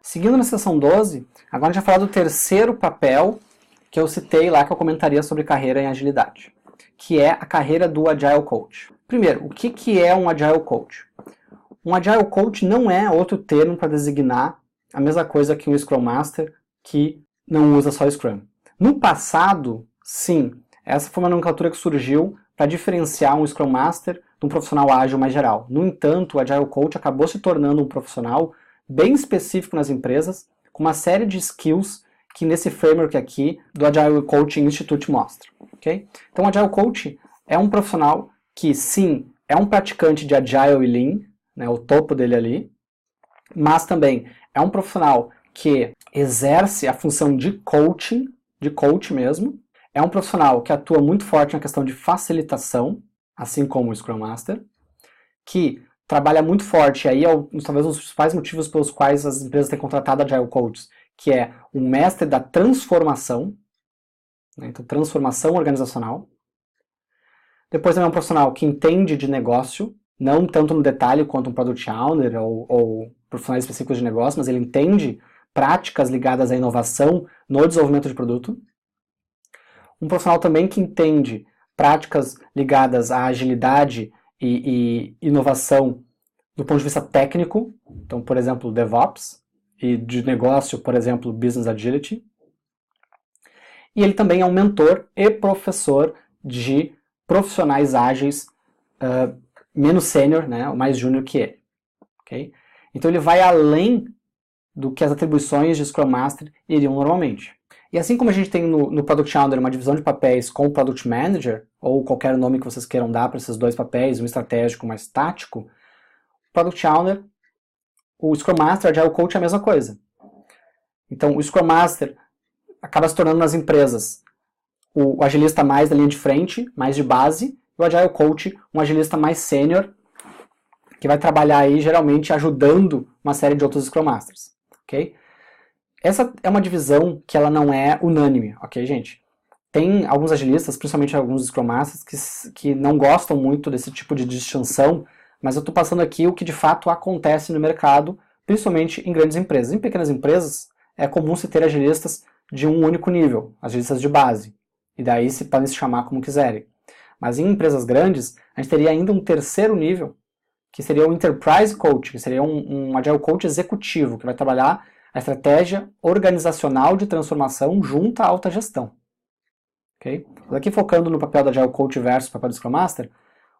Seguindo na seção 12, agora a gente vai falar do terceiro papel que eu citei lá, que eu comentaria sobre carreira em agilidade, que é a carreira do Agile Coach. Primeiro, o que é um Agile Coach? Um Agile Coach não é outro termo para designar a mesma coisa que um Scrum Master que não usa só Scrum. No passado, sim, essa foi uma nomenclatura que surgiu para diferenciar um Scrum Master de um profissional ágil mais geral. No entanto, o Agile Coach acabou se tornando um profissional bem específico nas empresas, com uma série de skills que nesse framework aqui do Agile Coaching Institute mostra. Okay? Então, o Agile Coach é um profissional que, sim, é um praticante de Agile e Lean, né, o topo dele ali, mas também é um profissional que exerce a função de coaching, de coach mesmo, é um profissional que atua muito forte na questão de facilitação, assim como o Scrum Master, que trabalha muito forte, e aí é talvez um dos principais motivos pelos quais as empresas têm contratado Agile Coaches, que é o mestre da transformação, né, então transformação organizacional. Depois também é um profissional que entende de negócio, não tanto no detalhe quanto um Product Owner ou profissionais específicos de negócio, mas ele entende práticas ligadas à inovação no desenvolvimento de produto. Um profissional também que entende práticas ligadas à agilidade e inovação do ponto de vista técnico, então, por exemplo, DevOps, e de negócio, por exemplo, Business Agility. E ele também é um mentor e professor de profissionais ágeis menos sênior, né, ou mais júnior que ele. Okay? Então ele vai além do que as atribuições de Scrum Master iriam normalmente. E assim como a gente tem no Product Owner uma divisão de papéis com o Product Manager, ou qualquer nome que vocês queiram dar para esses dois papéis, um estratégico e um mais tático, o Product Owner, o Scrum Master, o Agile Coach é a mesma coisa. Então o Scrum Master acaba se tornando nas empresas o agilista mais da linha de frente, mais de base, e o Agile Coach um agilista mais sênior, que vai trabalhar aí geralmente ajudando uma série de outros Scrum Masters. Okay? Essa é uma divisão que ela não é unânime, ok, gente? Tem alguns agilistas, principalmente alguns Scrum Masters, que não gostam muito desse tipo de distinção, mas eu estou passando aqui o que de fato acontece no mercado, principalmente em grandes empresas. Em pequenas empresas, é comum se ter agilistas de um único nível, agilistas de base, e daí se podem se chamar como quiserem. Mas em empresas grandes, a gente teria ainda um terceiro nível, que seria o Enterprise Coach, que seria um Agile Coach executivo, que vai trabalhar a estratégia organizacional de transformação junto à alta gestão. Okay? Aqui focando no papel do Agile Coach versus o papel do Scrum Master,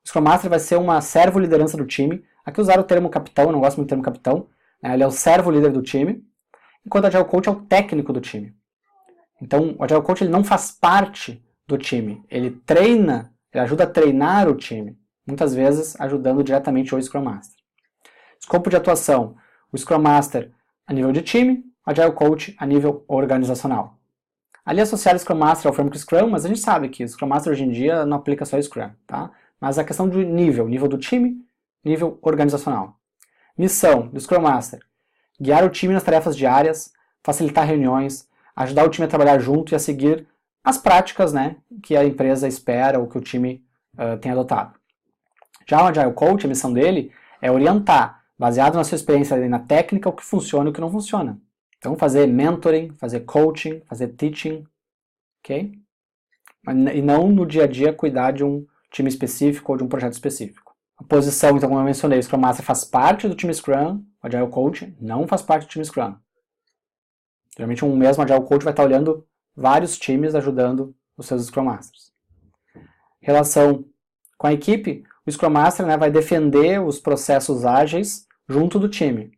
o Scrum Master vai ser uma servo-liderança do time. Aqui usaram o termo capitão, eu não gosto muito do termo capitão. Né? Ele é o servo-líder do time, enquanto o Agile Coach é o técnico do time. Então, o Agile Coach ele não faz parte do time. Ele treina, ele ajuda a treinar o time. Muitas vezes ajudando diretamente o Scrum Master. Escopo de atuação, o Scrum Master a nível de time, o Agile Coach a nível organizacional. Ali associar o Scrum Master ao framework Scrum, mas a gente sabe que o Scrum Master hoje em dia não aplica só Scrum, tá? Mas a questão de nível do time, nível organizacional. Missão do Scrum Master, guiar o time nas tarefas diárias, facilitar reuniões, ajudar o time a trabalhar junto e a seguir as práticas, né, que a empresa espera ou que o time tem adotado. Já o Agile Coach, a missão dele é orientar, baseado na sua experiência na técnica, o que funciona e o que não funciona. Então, fazer mentoring, fazer coaching, fazer teaching, ok? E não no dia a dia cuidar de um time específico ou de um projeto específico. A posição, então, como eu mencionei, o Scrum Master faz parte do time Scrum, o Agile Coach não faz parte do time Scrum. Geralmente, um mesmo Agile Coach vai estar olhando vários times ajudando os seus Scrum Masters. Relação com a equipe, o Scrum Master, né, vai defender os processos ágeis junto do time.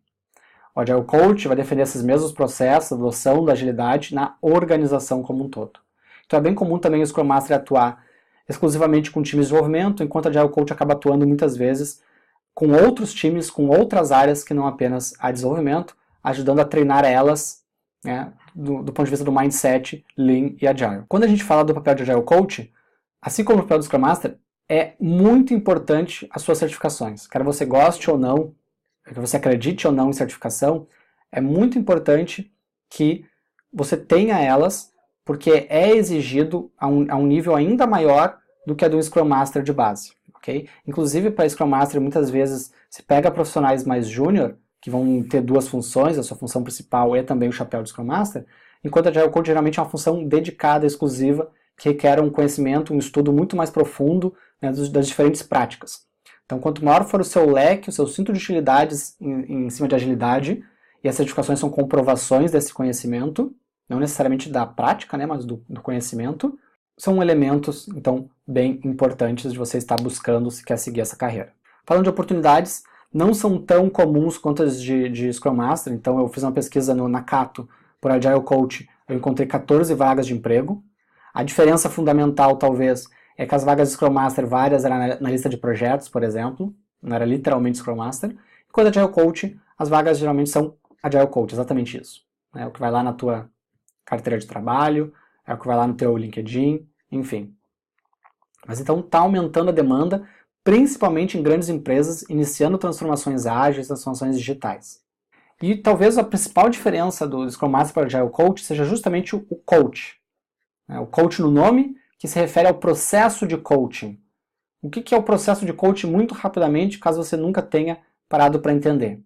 O Agile Coach vai defender esses mesmos processos, a adoção da agilidade na organização como um todo. Então é bem comum também o Scrum Master atuar exclusivamente com times de desenvolvimento, enquanto o Agile Coach acaba atuando muitas vezes com outros times, com outras áreas que não apenas a desenvolvimento, ajudando a treinar elas, né, do ponto de vista do mindset, Lean e Agile. Quando a gente fala do papel de Agile Coach, assim como o papel do Scrum Master, é muito importante as suas certificações. Quer você goste ou não, quer você acredite ou não em certificação, é muito importante que você tenha elas, porque é exigido a um nível ainda maior do que a do Scrum Master de base. Okay? Inclusive, para Scrum Master, muitas vezes, se pega profissionais mais júnior, que vão ter duas funções, a sua função principal é também o chapéu de Scrum Master, enquanto a Agile Coach geralmente é uma função dedicada, exclusiva, que requer um conhecimento, um estudo muito mais profundo, né, das diferentes práticas. Então, quanto maior for o seu leque, o seu cinto de utilidades em cima de agilidade, e as certificações são comprovações desse conhecimento, não necessariamente da prática, né, mas do conhecimento, são elementos, então, bem importantes de você estar buscando se quer seguir essa carreira. Falando de oportunidades, não são tão comuns quanto as de Scrum Master, então eu fiz uma pesquisa no Nakato por Agile Coach, eu encontrei 14 vagas de emprego. A diferença fundamental, talvez, é que as vagas de Scrum Master, várias eram na lista de projetos, por exemplo, não era literalmente Scrum Master, enquanto Agile Coach, as vagas geralmente são Agile Coach, exatamente isso. É o que vai lá na tua carteira de trabalho, é o que vai lá no teu LinkedIn, enfim. Mas então está aumentando a demanda, principalmente em grandes empresas, iniciando transformações ágeis, transformações digitais. E talvez a principal diferença do Scrum Master para o Agile Coach seja justamente o coach. O coach no nome, que se refere ao processo de coaching. O que é o processo de coaching muito rapidamente, caso você nunca tenha parado para entender?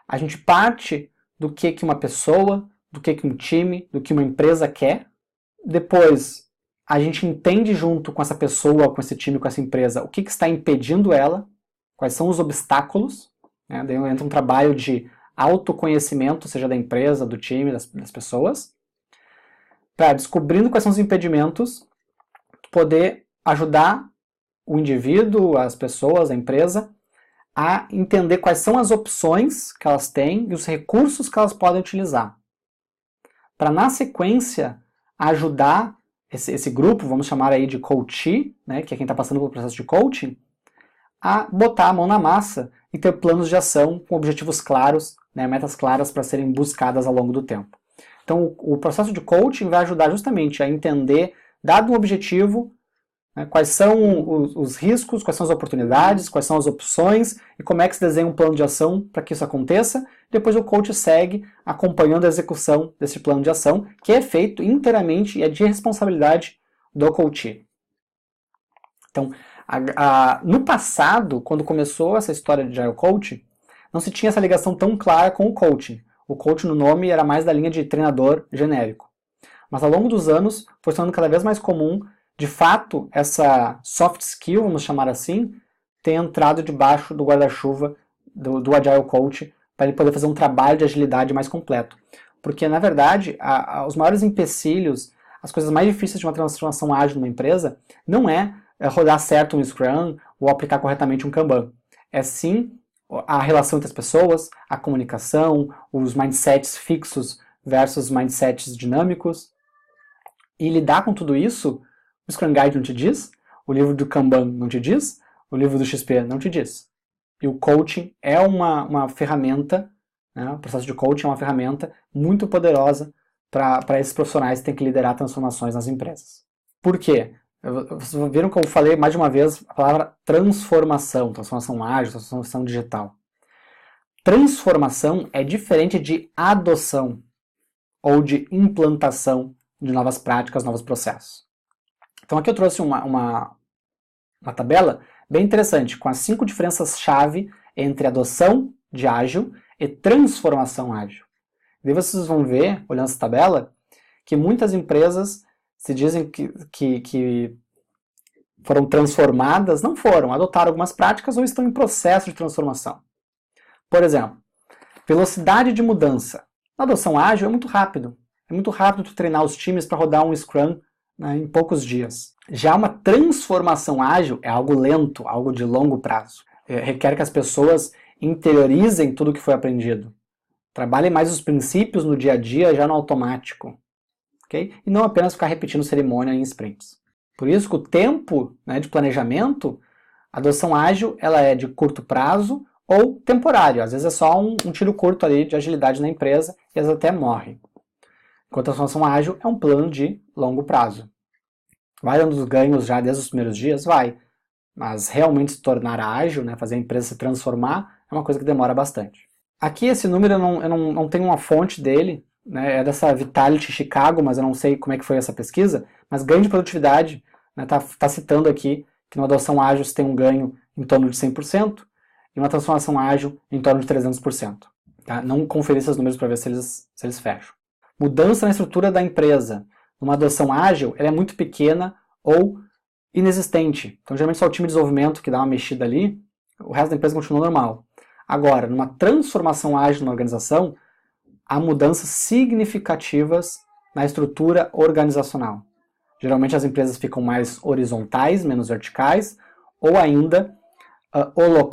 A gente parte do que uma pessoa, do que um time, do que uma empresa quer. Depois, a gente entende junto com essa pessoa, com esse time, com essa empresa, o que está impedindo ela, quais são os obstáculos. Né? Daí entra um trabalho de autoconhecimento, seja da empresa, do time, das pessoas, para, descobrindo quais são os impedimentos, poder ajudar o indivíduo, as pessoas, a empresa, a entender quais são as opções que elas têm e os recursos que elas podem utilizar. Para, na sequência, ajudar esse grupo, vamos chamar aí de coachee, né, que é quem está passando pelo processo de coaching, a botar a mão na massa e ter planos de ação com objetivos claros, né, metas claras para serem buscadas ao longo do tempo. Então, o processo de coaching vai ajudar justamente a entender, dado um objetivo, né, quais são os riscos, quais são as oportunidades, quais são as opções e como é que se desenha um plano de ação para que isso aconteça. Depois o coach segue acompanhando a execução desse plano de ação, que é feito inteiramente e é de responsabilidade do coach. Então, no passado, quando começou essa história de Agile Coach, não se tinha essa ligação tão clara com o coaching. O coach no nome era mais da linha de treinador genérico. Mas ao longo dos anos, foi se tornando cada vez mais comum, de fato, essa soft skill, vamos chamar assim, ter entrado debaixo do guarda-chuva do Agile Coach, para ele poder fazer um trabalho de agilidade mais completo. Porque, na verdade, os maiores empecilhos, as coisas mais difíceis de uma transformação ágil numa empresa, não é rodar certo um Scrum ou aplicar corretamente um Kanban. É sim a relação entre as pessoas, a comunicação, os mindsets fixos versus mindsets dinâmicos. E lidar com tudo isso, o Scrum Guide não te diz, o livro do Kanban não te diz, o livro do XP não te diz. E o coaching é uma ferramenta, né, o processo de coaching é uma ferramenta muito poderosa para esses profissionais que têm que liderar transformações nas empresas. Por quê? Vocês viram que eu falei mais de uma vez a palavra transformação, transformação ágil, transformação digital. Transformação é diferente de adoção ou de implantação de novas práticas, novos processos. Então aqui eu trouxe uma tabela bem interessante, com as 5 diferenças-chave entre adoção de ágil e transformação ágil. E vocês vão ver, olhando essa tabela, que muitas empresas se dizem que foram transformadas, não foram, adotaram algumas práticas ou estão em processo de transformação. Por exemplo, velocidade de mudança. Na adoção ágil é muito rápido. É muito rápido tu treinar os times para rodar um Scrum, né, em poucos dias. Já uma transformação ágil é algo lento, algo de longo prazo. Requer que as pessoas interiorizem tudo o que foi aprendido. Trabalhem mais os princípios no dia a dia, já no automático. Okay? E não apenas ficar repetindo cerimônia em sprints. Por isso que o tempo, né, de planejamento, a adoção ágil ela é de curto prazo ou temporário. Às vezes é só um tiro curto ali de agilidade na empresa e às vezes até morre. Enquanto a transformação ágil é um plano de longo prazo. Vai dando os ganhos já desde os primeiros dias? Vai. Mas realmente se tornar ágil, né, fazer a empresa se transformar, é uma coisa que demora bastante. Aqui esse número eu não tenho uma fonte dele, né, é dessa Vitality Chicago, mas eu não sei como é que foi essa pesquisa, mas ganho de produtividade, né, tá citando aqui que numa adoção ágil você tem um ganho em torno de 100% e uma transformação ágil em torno de 300%. Tá? Não conferir esses números para ver se eles fecham. Mudança na estrutura da empresa. Numa adoção ágil, ela é muito pequena ou inexistente. Então, geralmente, só o time de desenvolvimento que dá uma mexida ali, o resto da empresa continua normal. Agora, numa transformação ágil na organização, há mudanças significativas na estrutura organizacional. Geralmente, as empresas ficam mais horizontais, menos verticais, ou ainda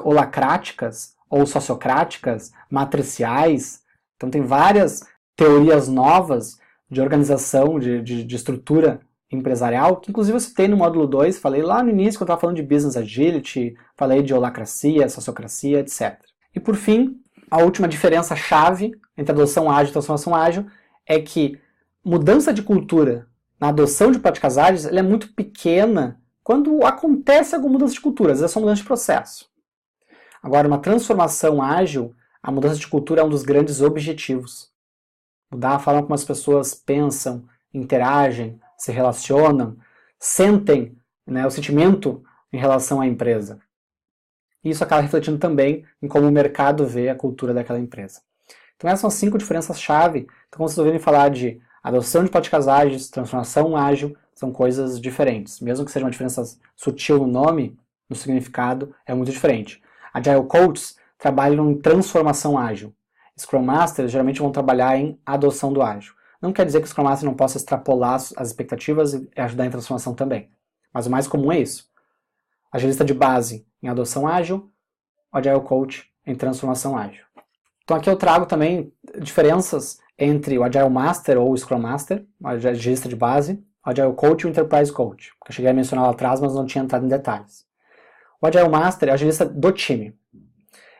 holacráticas, ou sociocráticas, matriciais. Então, tem várias teorias novas de organização, de estrutura empresarial, que inclusive eu citei no módulo 2, falei lá no início, quando eu estava falando de Business Agility, falei de holacracia, sociocracia, etc. E por fim, a última diferença-chave entre adoção ágil e transformação ágil é que mudança de cultura na adoção de práticas ágeis ela é muito pequena quando acontece alguma mudança de cultura, às vezes é só mudança de processo. Agora, uma transformação ágil, a mudança de cultura é um dos grandes objetivos. Mudar a forma como as pessoas pensam, interagem, se relacionam, sentem, né, o sentimento em relação à empresa. E isso acaba refletindo também em como o mercado vê a cultura daquela empresa. Então essas são as 5 diferenças-chave. Então quando vocês ouvirem falar de adoção de práticas ágeis, transformação ágil, são coisas diferentes. Mesmo que seja uma diferença sutil no nome, no significado, é muito diferente. Agile Coaches trabalham em transformação ágil. Scrum Masters geralmente vão trabalhar em adoção do ágil. Não quer dizer que o Scrum Master não possa extrapolar as expectativas e ajudar em transformação também. Mas o mais comum é isso. Agilista de base em adoção ágil, Agile Coach em transformação ágil. Então aqui eu trago também diferenças entre o Agile Master ou o Scrum Master, o agilista de base, o Agile Coach e o Enterprise Coach, que eu cheguei a mencionar lá atrás, mas não tinha entrado em detalhes. O Agile Master é o agilista do time.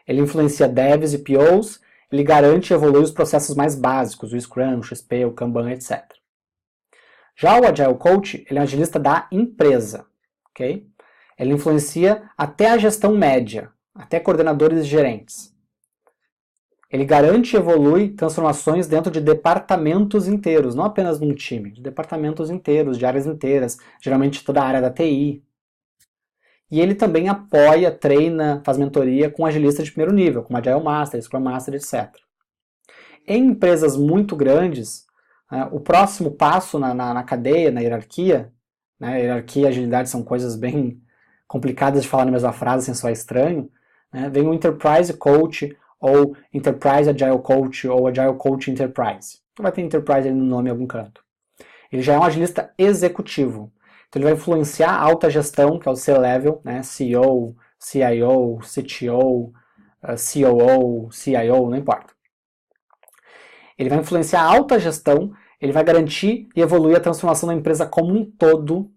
Ele influencia devs e POs, ele garante e evolui os processos mais básicos, o Scrum, o XP, o Kanban, etc. Já o Agile Coach, ele é um agilista da empresa. Okay? Ele influencia até a gestão média, até coordenadores e gerentes. Ele garante e evolui transformações dentro de departamentos inteiros, não apenas num time, de departamentos inteiros, de áreas inteiras, geralmente toda a área da TI. E ele também apoia, treina, faz mentoria com agilistas de primeiro nível, como Agile Master, Scrum Master, etc. Em empresas muito grandes, o próximo passo na cadeia, na hierarquia, né, hierarquia e agilidade são coisas bem complicadas de falar na mesma frase sem soar estranho, né, vem o Enterprise Coach, ou Enterprise Agile Coach, ou Agile Coach Enterprise. Então vai ter Enterprise ali no nome em algum canto. Ele já é um agilista executivo. Então ele vai influenciar a alta gestão, que é o C-Level, né, CEO, CIO, CTO, COO, CIO, não importa. Ele vai influenciar a alta gestão, ele vai garantir e evoluir a transformação da empresa como um todo.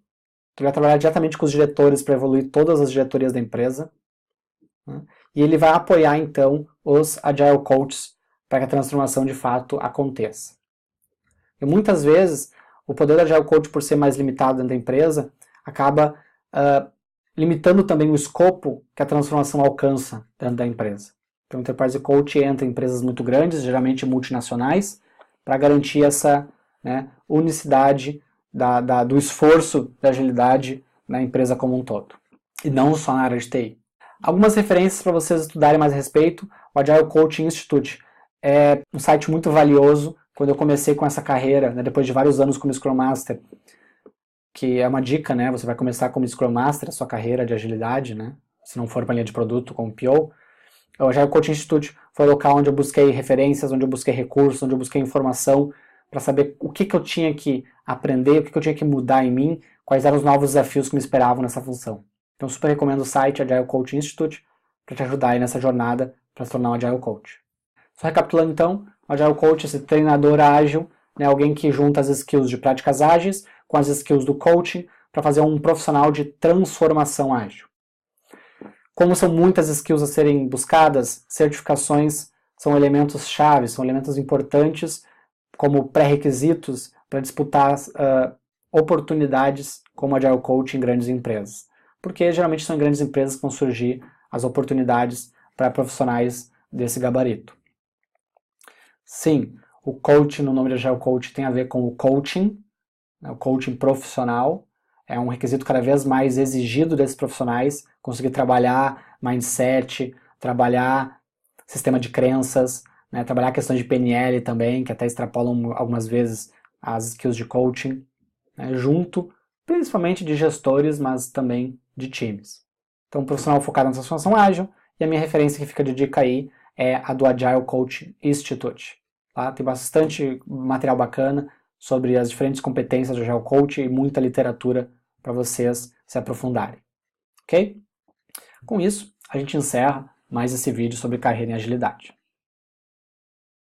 Ele vai trabalhar diretamente com os diretores para evoluir todas as diretorias da empresa. Né? E ele vai apoiar, então, os Agile Coaches para que a transformação de fato aconteça. E muitas vezes, o poder do Agile Coach, por ser mais limitado dentro da empresa, acaba limitando também o escopo que a transformação alcança dentro da empresa. Então, o Enterprise Coach entra em empresas muito grandes, geralmente multinacionais, para garantir essa, né, unicidade do esforço de agilidade na empresa como um todo. E não só na área de TI. Algumas referências para vocês estudarem mais a respeito. O Agile Coaching Institute é um site muito valioso. Quando eu comecei com essa carreira, né, depois de vários anos como Scrum Master, que é uma dica, né? Você vai começar como Scrum Master a sua carreira de agilidade, né? Se não for para linha de produto como PO. O Agile Coaching Institute foi o local onde eu busquei referências, onde eu busquei recursos, onde eu busquei informação para saber o que eu tinha que aprender, o que eu tinha que mudar em mim, quais eram os novos desafios que me esperavam nessa função. Então, super recomendo o site Agile Coaching Institute para te ajudar aí nessa jornada para se tornar um Agile Coach. Só recapitulando então, o Agile Coach é esse treinador ágil, né, alguém que junta as skills de práticas ágeis com as skills do coaching para fazer um profissional de transformação ágil. Como são muitas skills a serem buscadas, certificações são elementos chave, são elementos importantes como pré-requisitos para disputar oportunidades como Agile Coach em grandes empresas. Porque geralmente são em grandes empresas que vão surgir as oportunidades para profissionais desse gabarito. Sim, o coaching no nome de Agile Coach tem a ver com o coaching, né, o coaching profissional. É um requisito cada vez mais exigido desses profissionais, conseguir trabalhar mindset, trabalhar sistema de crenças, né, trabalhar questões de PNL também, que até extrapolam algumas vezes as skills de coaching, né, junto principalmente de gestores, mas também de times. Então, um profissional focado na transformação ágil, e a minha referência que fica de dica aí é a do Agile Coach Institute. Tá? Tem bastante material bacana sobre as diferentes competências do Agile Coach e muita literatura para vocês se aprofundarem. Ok? Com isso, a gente encerra mais esse vídeo sobre carreira em agilidade.